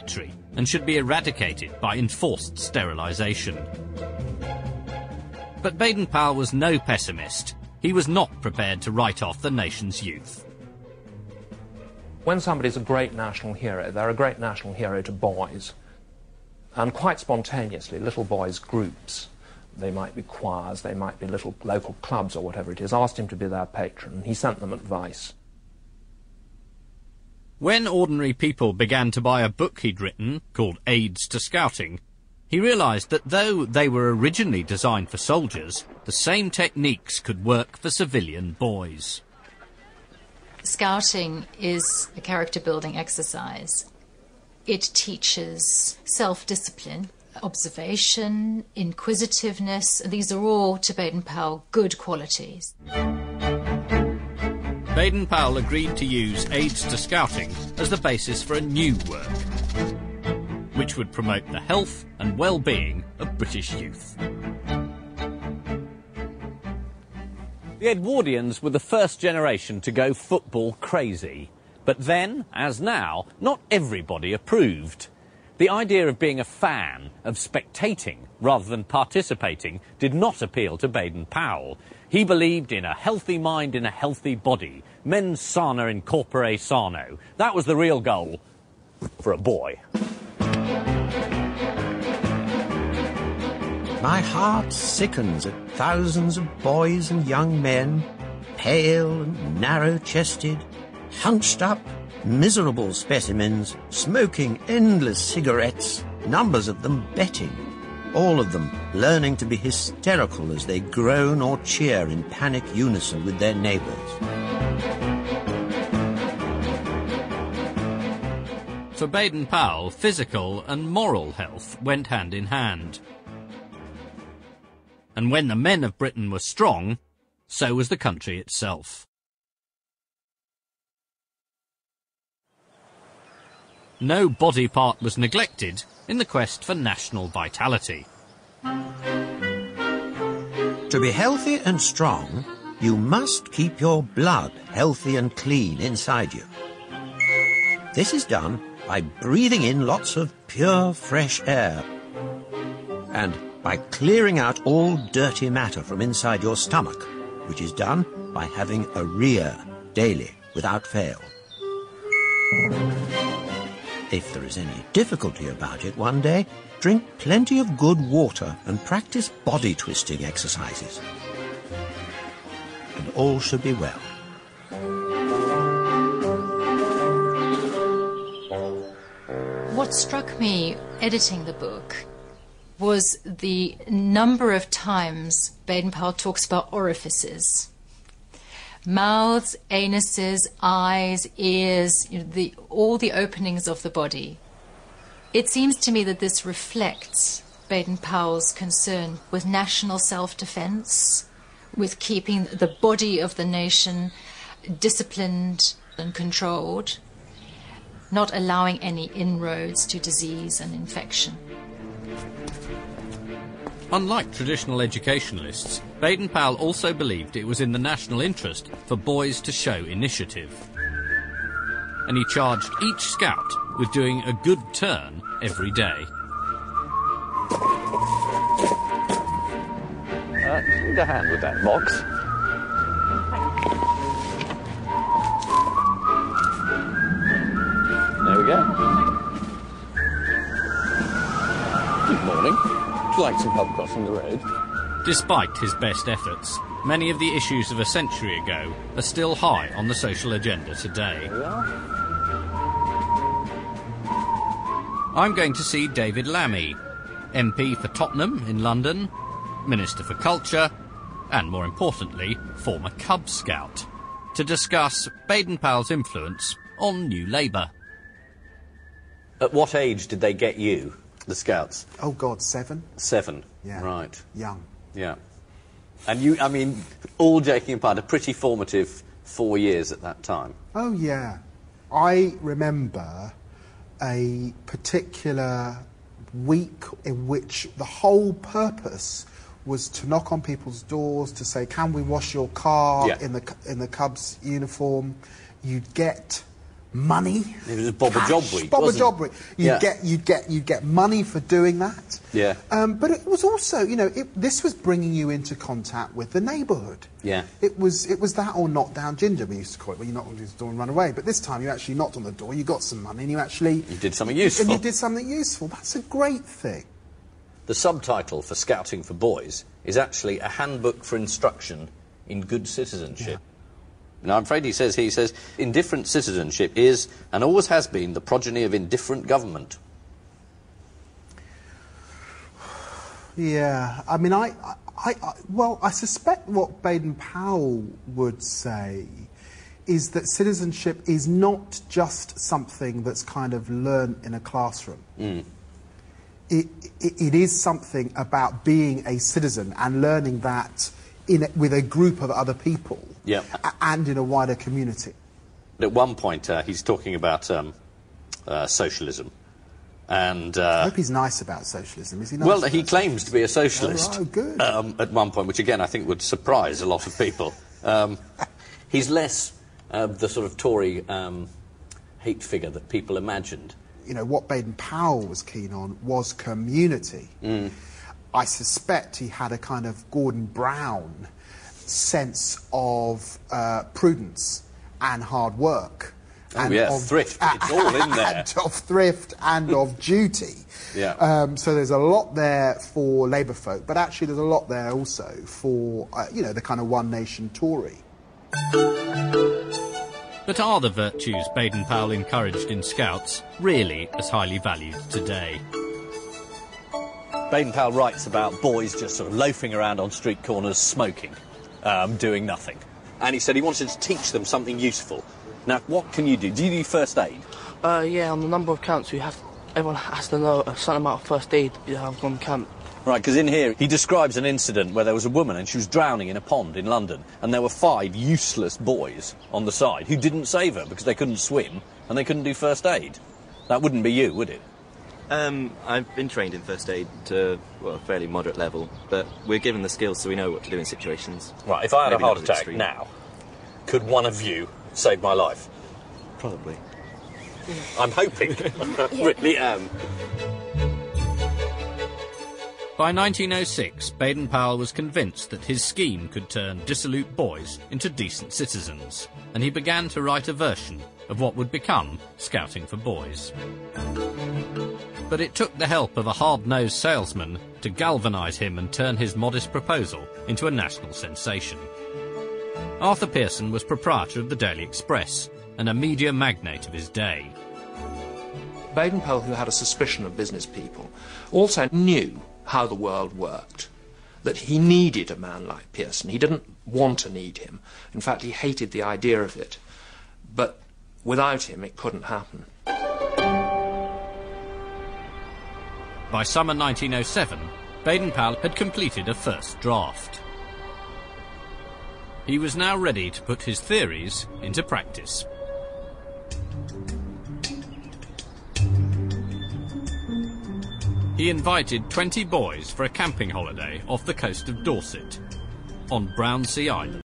hereditary and should be eradicated by enforced sterilisation. But Baden-Powell was no pessimist. He was not prepared to write off the nation's youth. When somebody's a great national hero, they're a great national hero to boys. And quite spontaneously, little boys' groups, they might be choirs, they might be little local clubs or whatever it is, asked him to be their patron, and he sent them advice. When ordinary people began to buy a book he'd written, called Aids to Scouting, he realised that though they were originally designed for soldiers, the same techniques could work for civilian boys. Scouting is a character-building exercise. It teaches self-discipline, observation, inquisitiveness. These are all, to Baden-Powell, good qualities. Baden-Powell agreed to use Aids to Scouting as the basis for a new work, which would promote the health and well-being of British youth. The Edwardians were the first generation to go football crazy. But then, as now, not everybody approved. The idea of being a fan, of spectating rather than participating, did not appeal to Baden-Powell. He believed in a healthy mind in a healthy body. Mens sana in corpore sano. That was the real goal for a boy. My heart sickens at thousands of boys and young men, pale and narrow-chested, hunched up, miserable specimens, smoking endless cigarettes, numbers of them betting, all of them learning to be hysterical as they groan or cheer in panic unison with their neighbours. For Baden-Powell, physical and moral health went hand in hand. And when the men of Britain were strong, so was the country itself. No body part was neglected in the quest for national vitality. To be healthy and strong, you must keep your blood healthy and clean inside you. This is done by breathing in lots of pure, fresh air and by clearing out all dirty matter from inside your stomach, which is done by having a RIA daily without fail. If there is any difficulty about it one day, drink plenty of good water and practice body twisting exercises. And all should be well. What struck me editing the book was the number of times Baden-Powell talks about orifices. Mouths, anuses, eyes, ears, all the openings of the body. It seems to me that this reflects Baden-Powell's concern with national self-defense, with keeping the body of the nation disciplined and controlled, not allowing any inroads to disease and infection. Unlike traditional educationalists, Baden-Powell also believed it was in the national interest for boys to show initiative. And he charged each scout with doing a good turn every day. Need a hand with that box. There we go. Good morning. Would you like some help crossing the road? Despite his best efforts, many of the issues of a century ago are still high on the social agenda today. There we are. I'm going to see David Lammy, MP for Tottenham in London, Minister for Culture, and more importantly, former Cub Scout, to discuss Baden-Powell's influence on New Labour. At what age did they get you, the Scouts? Oh, God, 7. 7? Yeah. Right. Young. Yeah. And you, I mean, all joking apart, a pretty formative 4 years at that time. Oh, yeah. I remember a particular week in which the whole purpose was to knock on people's doors to say, can we wash your car in the Cubs uniform? You'd get money. It was a Bob a Job week. Bob a wasn't Job it? week. You'd get money for doing that. Yeah. But it was also, this was bringing you into contact with the neighbourhood. Yeah. It was that or knock down ginger, we used to call it, where you knock on the door and run away. But this time you actually knocked on the door, you got some money, and you did something useful. And you did something useful. That's a great thing. The subtitle for Scouting for Boys is actually a handbook for instruction in good citizenship. Yeah. Now, I'm afraid he says, indifferent citizenship is, and always has been, the progeny of indifferent government. Yeah, I mean, I suspect what Baden-Powell would say is that citizenship is not just something that's kind of learnt in a classroom. Mm. It is something about being a citizen and learning that with a group of other people, yeah, and in a wider community. At one point, he's talking about socialism, and I hope he's nice about socialism. Is he nice? Well, he claims to be a socialist. Oh, good. At one point, which again I think would surprise a lot of people. He's less the sort of Tory hate figure that people imagined. What Baden-Powell was keen on was community. Mm. I suspect he had a kind of Gordon Brown sense of prudence and hard work. Oh, yeah, thrift. It's all in there. And of thrift and of duty. Yeah. So there's a lot there for Labour folk, but actually there's a lot there also for, the kind of one nation Tory. But are the virtues Baden-Powell encouraged in Scouts really as highly valued today? Baden-Powell writes about boys just sort of loafing around on street corners smoking, doing nothing. And he said he wanted to teach them something useful. Now, what can you do? Do you do first aid? Yeah, on the number of camps everyone has to know a certain amount of first aid you have on camp. Right, because in here he describes an incident where there was a woman and she was drowning in a pond in London, and there were 5 useless boys on the side who didn't save her because they couldn't swim and they couldn't do first aid. That wouldn't be you, would it? I've been trained in first aid to, a fairly moderate level, but we're given the skills so we know what to do in situations. Right, if I had Maybe a heart not as attack extreme. now, could one of you save my life? Probably. I'm hoping. Really am. By 1906, Baden-Powell was convinced that his scheme could turn dissolute boys into decent citizens, and he began to write a version of what would become Scouting for Boys. But it took the help of a hard-nosed salesman to galvanise him and turn his modest proposal into a national sensation. Arthur Pearson was proprietor of the Daily Express and a media magnate of his day. Baden-Powell, who had a suspicion of business people, also knew how the world worked, that he needed a man like Pearson. He didn't want to need him. In fact, he hated the idea of it. But without him, it couldn't happen. By summer 1907, Baden-Powell had completed a first draft. He was now ready to put his theories into practice. He invited 20 boys for a camping holiday off the coast of Dorset, on Brownsea Island.